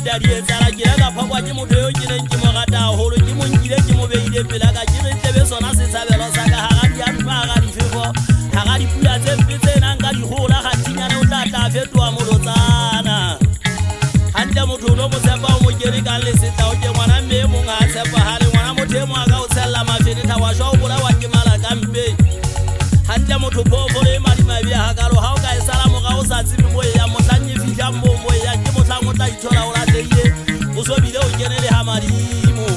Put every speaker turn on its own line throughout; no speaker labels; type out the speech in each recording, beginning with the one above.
di a di etsala ke la ka phakwa ke motho yo ke neng ke mo rata haholo ke mo nkile ke mo beile pela ka ke re tlebe sona setshabelo sa ka ha ga di a tshwa ga di fefo ha ga di pula tse mpe tse nang ka di hola ga tinyane o tla fetoa molotsana hante motho no mo tshepa o mo kere ka le setla o ke ngwana mme mo nga tshepa ha le ngwana motho mo aga o tshella mafene tha wa shwa o bola wa ke mala ka mpe hante motho phofo le madi mabe ha ka lo ha o ka e sala mo ga o sa tsebe mo ya motlanye fihla mo ya ke motlang o tla ithola o latlehile o so bile o kene le ha madimo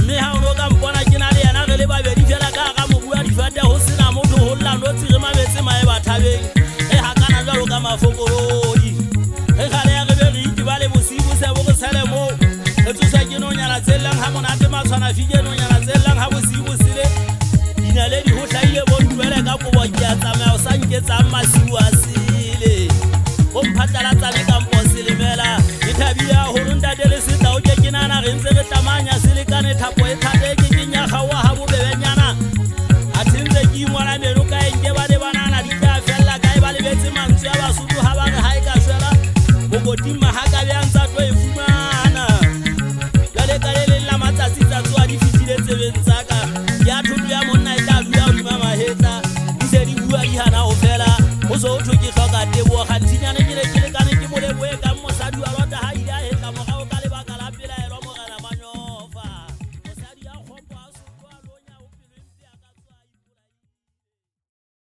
mme ha o no ka mpona ke na le yana re le babedi fela ka ga mo bua difate ho sena motho ho lla no tsire mametse mae bathabeng e ha kana jalo ka mafokoloi e gale ya re be re itiba le bosibu se bo go tshele mo re tsosa ke no nyala tsellang ha monate matshwana fike no nyala tsellang ha bosibu sile dinaledi ho hlaile bo ntuele ka kobo ke a tsamaya o sa nketsang masibu a sile o mphatlalatsa le kampo selemela e thabile haholo ntate le setla o ke ke nana re ntse re tlamanya selekane thapo e thate ke ke nyagawa ha bobebenyana a tshentse ke ingwala meno ka enke ba le banana di tla fella kae ba lebetse mantswe ya basotho ha ba re ha e ka shwela bokotima ha ka bjang tsa tlo e fumana jwale ka le leng la matsatsi tsa tsoa di fetile tsebeng tsa ka ya thuto ya monna e tla dula hodima mahetla di se di bua di hana ho fela ho so ho thwe ke hloka tebogo kganthinyane ke ne ke